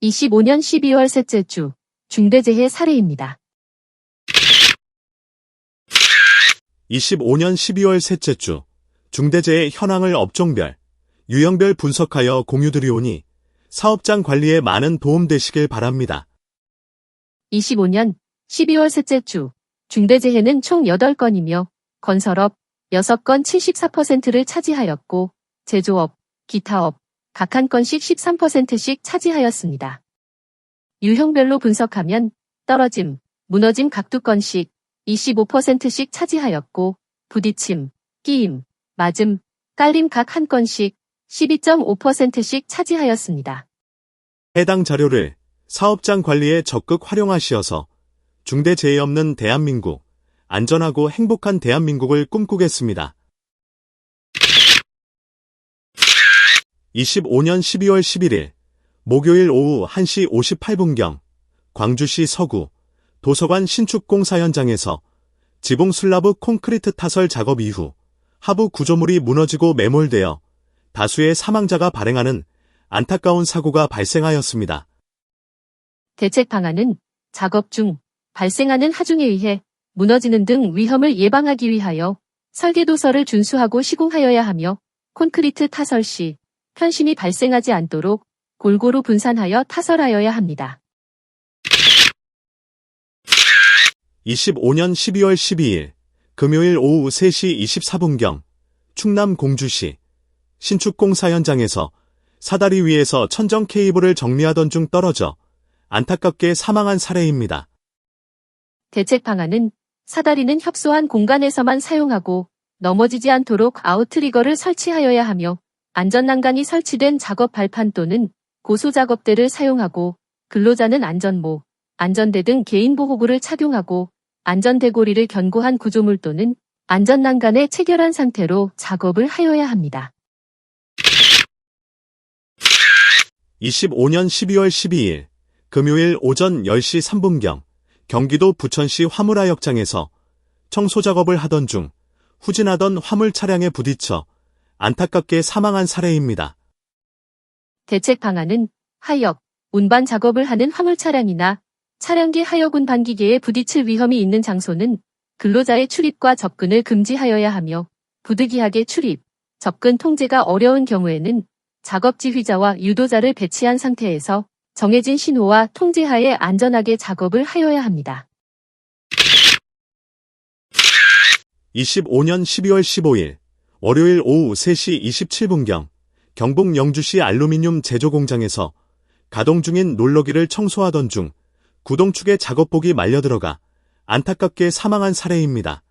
25년 12월 셋째 주 중대재해 사례입니다. 25년 12월 셋째 주 중대재해 현황을 업종별, 유형별 분석하여 공유드리오니 사업장 관리에 많은 도움 되시길 바랍니다. 25년 12월 셋째 주 중대재해는 총 8건이며 건설업 6건 74%를 차지하였고 제조업, 기타업 각 한 건씩 13%씩 차지하였습니다. 유형별로 분석하면 떨어짐, 무너짐 각 2건씩 25%씩 차지하였고 부딪힘, 끼임, 맞음, 깔림 각 한 건씩 12.5%씩 차지하였습니다. 해당 자료를 사업장 관리에 적극 활용하시어서 중대재해 없는 대한민국, 안전하고 행복한 대한민국을 꿈꾸겠습니다. 25년 12월 11일 목요일 오후 1시 58분경 광주시 서구 도서관 신축공사 현장에서 지붕 슬라브 콘크리트 타설 작업 이후 하부 구조물이 무너지고 매몰되어 다수의 사망자가 발생하는 안타까운 사고가 발생하였습니다. 대책 방안은 작업 중 발생하는 하중에 의해 무너지는 등 위험을 예방하기 위하여 설계도서를 준수하고 시공하여야 하며 콘크리트 타설 시 편심이 발생하지 않도록 골고루 분산하여 타설하여야 합니다. 25년 12월 12일 금요일 오후 3시 24분경 충남 공주시 신축공사 현장에서 사다리 위에서 천정 케이블을 정리하던 중 떨어져 안타깝게 사망한 사례입니다. 대책 방안은 사다리는 협소한 공간에서만 사용하고 넘어지지 않도록 아웃트리거를 설치하여야 하며 안전난간이 설치된 작업 발판 또는 고소작업대를 사용하고 근로자는 안전모, 안전대 등 개인보호구를 착용하고 안전대고리를 견고한 구조물 또는 안전난간에 체결한 상태로 작업을 하여야 합니다. 25년 12월 12일 금요일 오전 10시 3분경 경기도 부천시 화물하역장에서 청소작업을 하던 중 후진하던 화물 차량에 부딪혀 안타깝게 사망한 사례입니다. 대책 방안은 하역, 운반 작업을 하는 화물 차량이나 차량기 하역 운반 기계에 부딪힐 위험이 있는 장소는 근로자의 출입과 접근을 금지하여야 하며 부득이하게 출입, 접근 통제가 어려운 경우에는 작업 지휘자와 유도자를 배치한 상태에서 정해진 신호와 통제하에 안전하게 작업을 하여야 합니다. 25년 12월 15일 월요일 오후 3시 27분경 경북 영주시 알루미늄 제조공장에서 가동 중인 롤러기를 청소하던 중 구동축에 작업복이 말려들어가 안타깝게 사망한 사례입니다.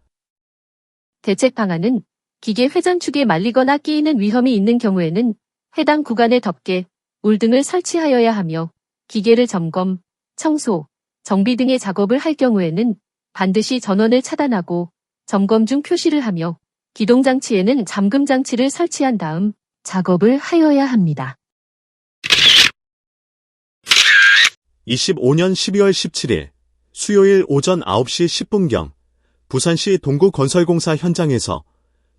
대책 방안은 기계 회전축에 말리거나 끼이는 위험이 있는 경우에는 해당 구간에 덮개, 울 등을 설치하여야 하며 기계를 점검, 청소, 정비 등의 작업을 할 경우에는 반드시 전원을 차단하고 점검 중 표시를 하며 기동장치에는 잠금장치를 설치한 다음 작업을 하여야 합니다. 25년 12월 17일 수요일 오전 9시 10분경 부산시 동구건설공사 현장에서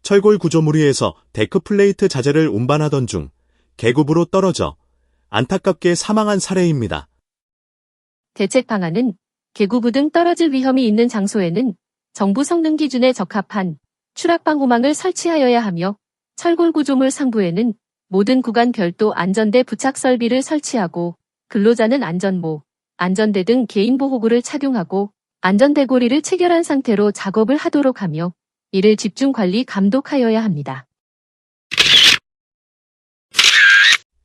철골 구조물 위에서 데크플레이트 자재를 운반하던 중 계급으로 떨어져 안타깝게 사망한 사례입니다. 대책 방안은 계구부 등 떨어질 위험이 있는 장소에는 정부 성능 기준에 적합한 추락방호망을 설치하여야 하며 철골 구조물 상부에는 모든 구간 별도 안전대 부착 설비를 설치하고 근로자는 안전모, 안전대 등 개인보호구를 착용하고 안전대고리를 체결한 상태로 작업을 하도록 하며 이를 집중관리 감독하여야 합니다.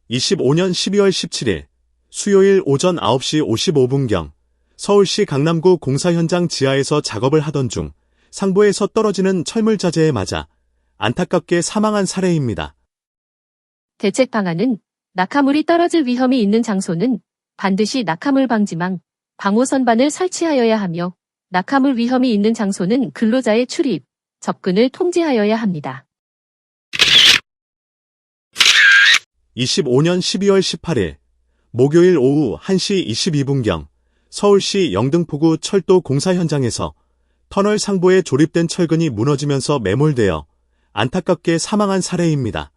25년 12월 17일 수요일 오전 9시 55분경 서울시 강남구 공사 현장 지하에서 작업을 하던 중 상부에서 떨어지는 철물 자재에 맞아 안타깝게 사망한 사례입니다. 대책 방안은 낙하물이 떨어질 위험이 있는 장소는 반드시 낙하물 방지망, 방호선반을 설치하여야 하며 낙하물 위험이 있는 장소는 근로자의 출입, 접근을 통제하여야 합니다. 25년 12월 18일 목요일 오후 1시 22분경 서울시 영등포구 철도 공사 현장에서 터널 상부에 조립된 철근이 무너지면서 매몰되어 안타깝게 사망한 사례입니다.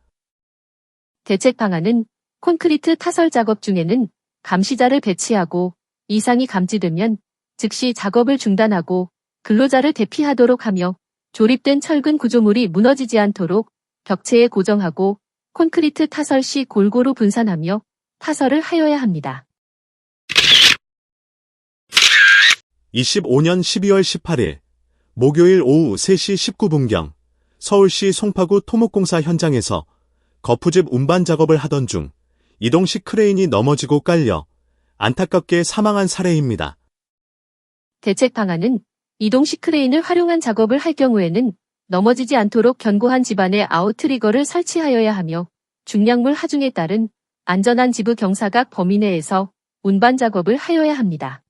대책 방안은 콘크리트 타설 작업 중에는 감시자를 배치하고 이상이 감지되면 즉시 작업을 중단하고 근로자를 대피하도록 하며 조립된 철근 구조물이 무너지지 않도록 벽체에 고정하고 콘크리트 타설 시 골고루 분산하며 타설을 하여야 합니다. 25년 12월 18일 목요일 오후 3시 19분경 서울시 송파구 토목공사 현장에서 거푸집 운반 작업을 하던 중 이동식 크레인이 넘어지고 깔려 안타깝게 사망한 사례입니다. 대책 방안은 이동식 크레인을 활용한 작업을 할 경우에는 넘어지지 않도록 견고한 집안에 아웃트리거를 설치하여야 하며 중량물 하중에 따른 안전한 지부 경사각 범위 내에서 운반 작업을 하여야 합니다.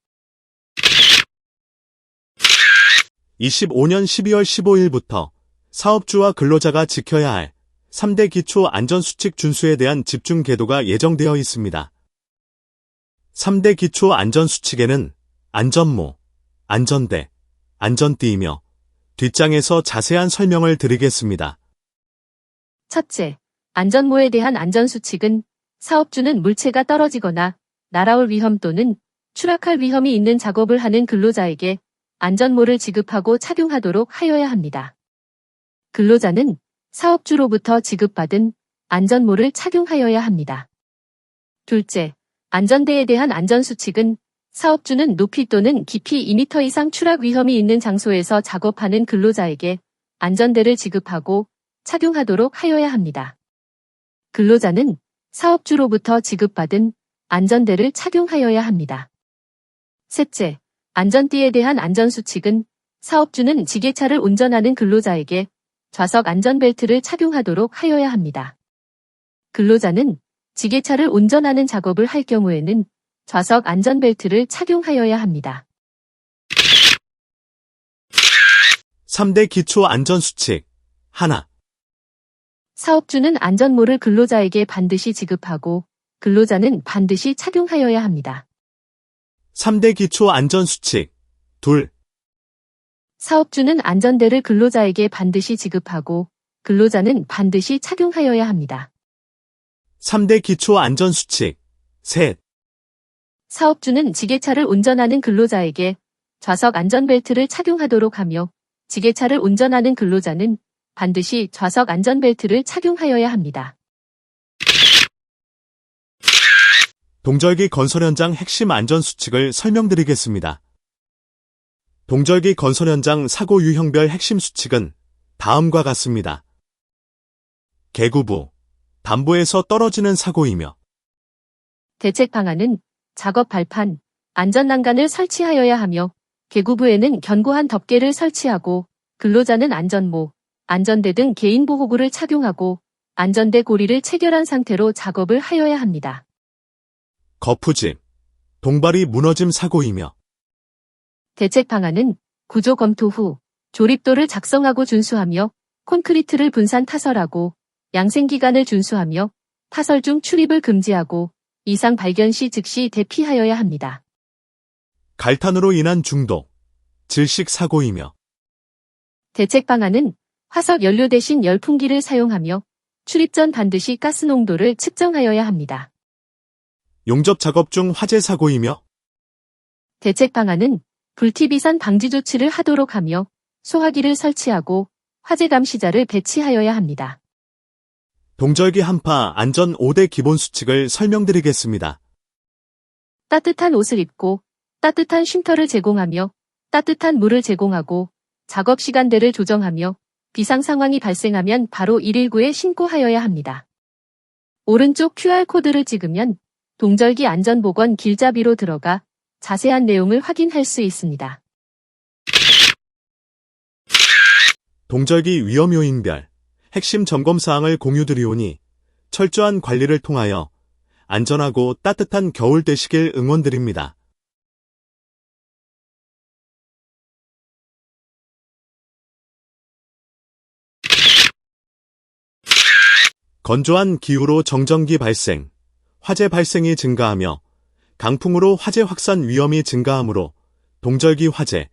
25년 12월 15일부터 사업주와 근로자가 지켜야 할 3대 기초 안전수칙 준수에 대한 집중 계도가 예정되어 있습니다. 3대 기초 안전수칙에는 안전모, 안전대, 안전띠이며 뒷장에서 자세한 설명을 드리겠습니다. 첫째, 안전모에 대한 안전수칙은 사업주는 물체가 떨어지거나 날아올 위험 또는 추락할 위험이 있는 작업을 하는 근로자에게 안전모를 지급하고 착용하도록 하여야 합니다. 근로자는 사업주로부터 지급받은 안전모를 착용하여야 합니다. 둘째, 안전대에 대한 안전수칙은 사업주는 높이 또는 깊이 2m 이상 추락 위험이 있는 장소에서 작업하는 근로자에게 안전대를 지급하고 착용하도록 하여야 합니다. 근로자는 사업주로부터 지급받은 안전대를 착용하여야 합니다. 셋째, 안전띠에 대한 안전수칙은 사업주는 지게차를 운전하는 근로자에게 좌석 안전벨트를 착용하도록 하여야 합니다. 근로자는 지게차를 운전하는 작업을 할 경우에는 좌석 안전벨트를 착용하여야 합니다. 3대 기초 안전수칙 하나. 사업주는 안전모를 근로자에게 반드시 지급하고 근로자는 반드시 착용하여야 합니다. 3대 기초 안전수칙 둘. 사업주는 안전대를 근로자에게 반드시 지급하고 근로자는 반드시 착용하여야 합니다. 3대 기초 안전수칙 셋. 사업주는 지게차를 운전하는 근로자에게 좌석 안전벨트를 착용하도록 하며 지게차를 운전하는 근로자는 반드시 좌석 안전벨트를 착용하여야 합니다. 동절기 건설 현장 핵심 안전수칙을 설명드리겠습니다. 동절기 건설 현장 사고 유형별 핵심 수칙은 다음과 같습니다. 개구부, 담보에서 떨어지는 사고이며 대책 방안은 작업 발판, 안전난간을 설치하여야 하며 개구부에는 견고한 덮개를 설치하고 근로자는 안전모, 안전대 등 개인보호구를 착용하고 안전대 고리를 체결한 상태로 작업을 하여야 합니다. 거푸집, 동발이 무너짐 사고이며 대책 방안은 구조 검토 후 조립도를 작성하고 준수하며 콘크리트를 분산 타설하고 양생기간을 준수하며 타설 중 출입을 금지하고 이상 발견 시 즉시 대피하여야 합니다. 갈탄으로 인한 중독, 질식 사고이며 대책 방안은 화석 연료 대신 열풍기를 사용하며 출입 전 반드시 가스 농도를 측정하여야 합니다. 용접 작업 중 화재 사고이며 대책 방안은 불티비산 방지 조치를 하도록 하며 소화기를 설치하고 화재 감시자를 배치하여야 합니다. 동절기 한파 안전 5대 기본 수칙을 설명드리겠습니다. 따뜻한 옷을 입고 따뜻한 쉼터를 제공하며 따뜻한 물을 제공하고 작업 시간대를 조정하며 비상 상황이 발생하면 바로 119에 신고하여야 합니다. 오른쪽 QR코드를 찍으면 동절기 안전보건 길잡이로 들어가 자세한 내용을 확인할 수 있습니다. 동절기 위험 요인별 핵심 점검 사항을 공유드리오니 철저한 관리를 통하여 안전하고 따뜻한 겨울 되시길 응원드립니다. 건조한 기후로 정전기 발생, 화재 발생이 증가하며 강풍으로 화재 확산 위험이 증가하므로 동절기 화재,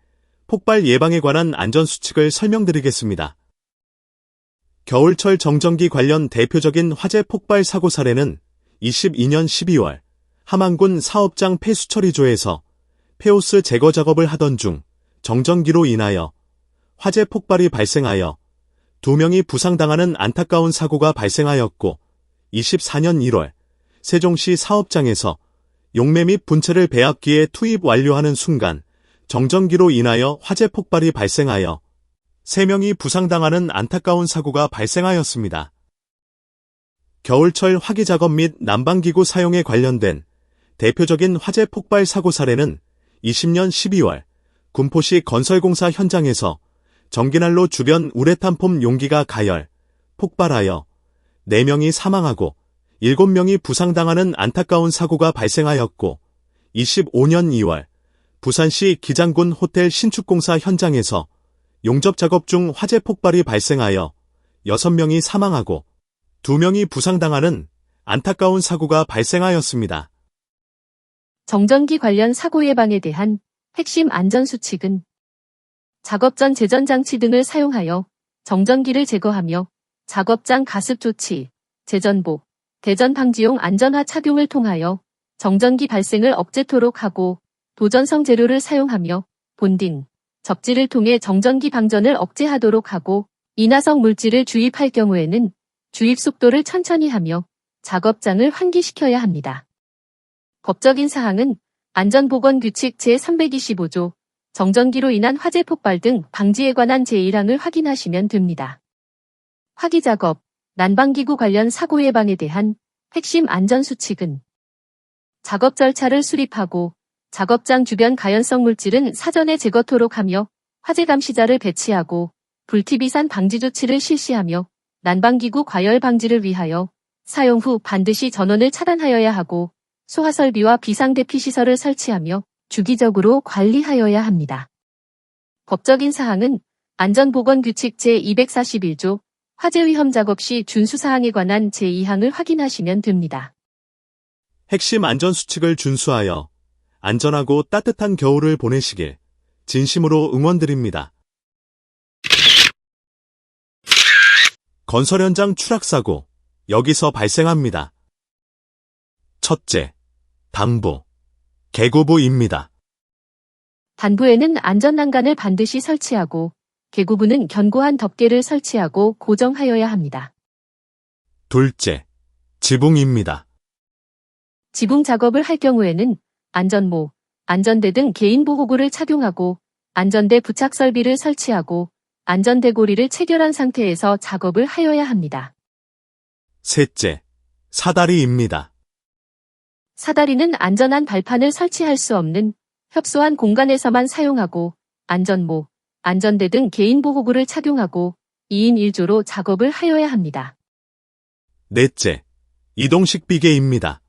폭발 예방에 관한 안전수칙을 설명드리겠습니다. 겨울철 정전기 관련 대표적인 화재 폭발 사고 사례는 22년 12월 함안군 사업장 폐수처리조에서 폐오스 제거 작업을 하던 중 정전기로 인하여 화재 폭발이 발생하여 2명이 부상당하는 안타까운 사고가 발생하였고 24년 1월 세종시 사업장에서 용매 및 분체를 배합기에 투입 완료하는 순간 정전기로 인하여 화재 폭발이 발생하여 3명이 부상당하는 안타까운 사고가 발생하였습니다. 겨울철 화기 작업 및 난방기구 사용에 관련된 대표적인 화재 폭발 사고 사례는 20년 12월 군포시 건설공사 현장에서 전기난로 주변 우레탄 폼 용기가 가열, 폭발하여 4명이 사망하고 7명이 부상당하는 안타까운 사고가 발생하였고 25년 2월 부산시 기장군 호텔 신축공사 현장에서 용접 작업 중 화재 폭발이 발생하여 6명이 사망하고 2명이 부상당하는 안타까운 사고가 발생하였습니다. 정전기 관련 사고 예방에 대한 핵심 안전수칙은 작업 전 제전장치 등을 사용하여 정전기를 제거하며 작업장 가습 조치, 재전복, 대전 방지용 안전화 착용을 통하여 정전기 발생을 억제토록 하고 도전성 재료를 사용하며 본딩, 접지를 통해 정전기 방전을 억제하도록 하고 인화성 물질을 주입할 경우에는 주입 속도를 천천히 하며 작업장을 환기시켜야 합니다. 법적인 사항은 안전보건규칙 제325조 정전기로 인한 화재 폭발 등 방지에 관한 제1항을 확인하시면 됩니다. 화기작업, 난방기구 관련 사고 예방에 대한 핵심 안전수칙은 작업 절차를 수립하고 작업장 주변 가연성 물질은 사전에 제거토록 하며 화재 감시자를 배치하고 불티비산 방지 조치를 실시하며 난방기구 과열 방지를 위하여 사용 후 반드시 전원을 차단하여야 하고 소화설비와 비상대피시설을 설치하며 주기적으로 관리하여야 합니다. 법적인 사항은 안전보건규칙 제241조 화재 위험 작업 시 준수사항에 관한 제2항을 확인하시면 됩니다. 핵심 안전수칙을 준수하여 안전하고 따뜻한 겨울을 보내시길 진심으로 응원드립니다. 건설 현장 추락사고, 여기서 발생합니다. 첫째, 단부, 개구부입니다. 단부에는 안전난간을 반드시 설치하고 개구부는 견고한 덮개를 설치하고 고정하여야 합니다. 둘째, 지붕입니다. 지붕 작업을 할 경우에는 안전모, 안전대 등 개인보호구를 착용하고 안전대 부착 설비를 설치하고 안전대고리를 체결한 상태에서 작업을 하여야 합니다. 셋째, 사다리입니다. 사다리는 안전한 발판을 설치할 수 없는 협소한 공간에서만 사용하고 안전모, 안전대 등 개인보호구를 착용하고 2인 1조로 작업을 하여야 합니다. 넷째, 이동식 비계입니다.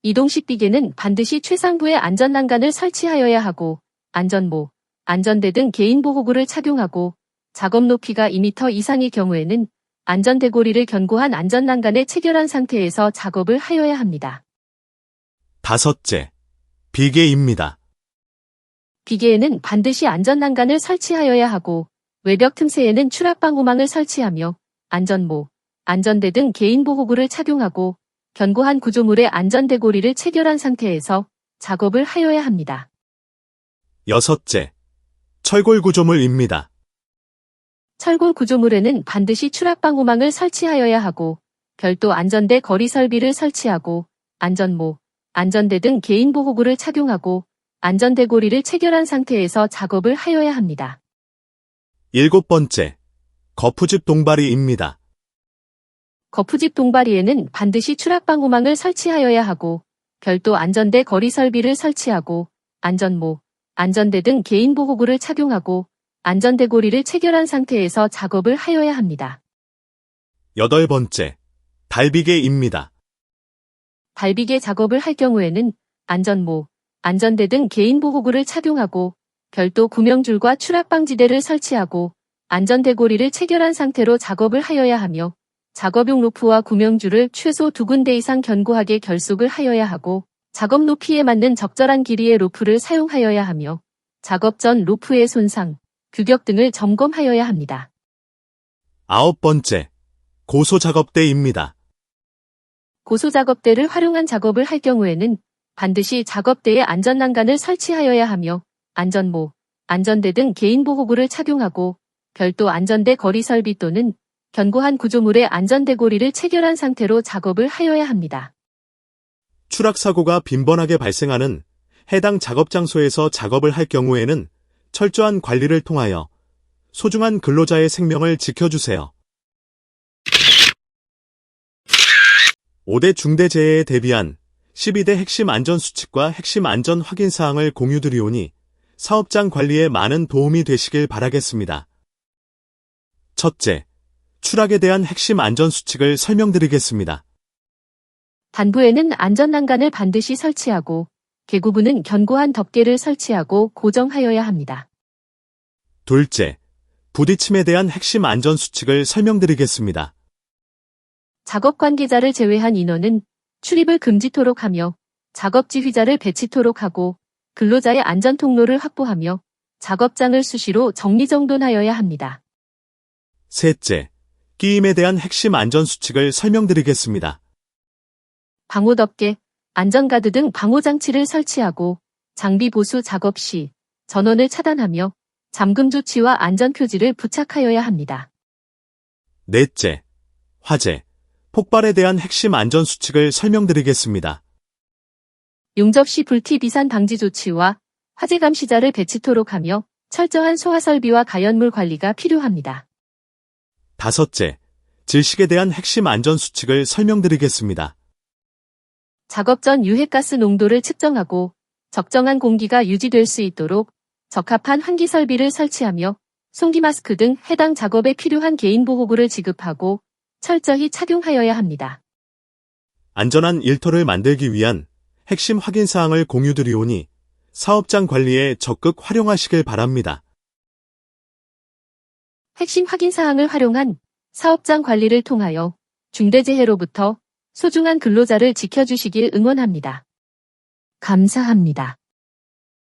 이동식 비계는 반드시 최상부의 안전난간을 설치하여야 하고 안전모, 안전대 등 개인보호구를 착용하고 작업 높이가 2m 이상의 경우에는 안전대고리를 견고한 안전난간에 체결한 상태에서 작업을 하여야 합니다. 다섯째, 비계입니다. 비계에는 반드시 안전난간을 설치하여야 하고 외벽 틈새에는 추락방호망을 설치하며 안전모, 안전대 등 개인보호구를 착용하고 견고한 구조물의 안전대고리를 체결한 상태에서 작업을 하여야 합니다. 여섯째, 철골 구조물입니다. 철골 구조물에는 반드시 추락방호망을 설치하여야 하고 별도 안전대 거리 설비를 설치하고 안전모, 안전대 등 개인보호구를 착용하고 안전대고리를 체결한 상태에서 작업을 하여야 합니다. 일곱 번째, 거푸집 동바리입니다. 거푸집 동바리에는 반드시 추락방호망을 설치하여야 하고 별도 안전대 거리 설비를 설치하고 안전모, 안전대 등 개인보호구를 착용하고 안전대고리를 체결한 상태에서 작업을 하여야 합니다. 여덟 번째, 달비계입니다. 달비계 작업을 할 경우에는 안전모, 안전대 등 개인보호구를 착용하고 별도 구명줄과 추락방지대를 설치하고 안전대고리를 체결한 상태로 작업을 하여야 하며 작업용 로프와 구명줄을 최소 2군데 이상 견고하게 결속을 하여야 하고 작업 높이에 맞는 적절한 길이의 로프를 사용하여야 하며 작업 전 로프의 손상, 규격 등을 점검하여야 합니다. 아홉 번째, 고소작업대입니다. 고소작업대를 활용한 작업을 할 경우에는 반드시 작업대에 안전난간을 설치하여야 하며 안전모, 안전대 등 개인보호구를 착용하고 별도 안전대 거리 설비 또는 견고한 구조물에 안전대고리를 체결한 상태로 작업을 하여야 합니다. 추락사고가 빈번하게 발생하는 해당 작업 장소에서 작업을 할 경우에는 철저한 관리를 통하여 소중한 근로자의 생명을 지켜주세요. 5대 중대재해에 대비한 12대 핵심 안전수칙과 핵심 안전 확인사항을 공유드리오니 사업장 관리에 많은 도움이 되시길 바라겠습니다. 첫째, 추락에 대한 핵심 안전수칙을 설명드리겠습니다. 단부에는 안전난간을 반드시 설치하고 계구부는 견고한 덮개를 설치하고 고정하여야 합니다. 둘째, 부딪힘에 대한 핵심 안전수칙을 설명드리겠습니다. 작업 관계자를 제외한 인원은 출입을 금지토록 하며 작업 지휘자를 배치토록 하고 근로자의 안전 통로를 확보하며 작업장을 수시로 정리정돈하여야 합니다. 셋째, 끼임에 대한 핵심 안전수칙을 설명드리겠습니다. 방호덮개, 안전가드 등 방호장치를 설치하고 장비 보수 작업 시 전원을 차단하며 잠금 조치와 안전표지를 부착하여야 합니다. 넷째, 화재, 폭발에 대한 핵심 안전수칙을 설명드리겠습니다. 용접 시 불티 비산 방지 조치와 화재 감시자를 배치토록 하며 철저한 소화 설비와 가연물 관리가 필요합니다. 다섯째, 질식에 대한 핵심 안전수칙을 설명드리겠습니다. 작업 전 유해가스 농도를 측정하고 적정한 공기가 유지될 수 있도록 적합한 환기 설비를 설치하며 송기 마스크 등 해당 작업에 필요한 개인보호구를 지급하고 철저히 착용하여야 합니다. 안전한 일터를 만들기 위한 핵심 확인사항을 공유드리오니 사업장 관리에 적극 활용하시길 바랍니다. 핵심 확인사항을 활용한 사업장 관리를 통하여 중대재해로부터 소중한 근로자를 지켜주시길 응원합니다. 감사합니다.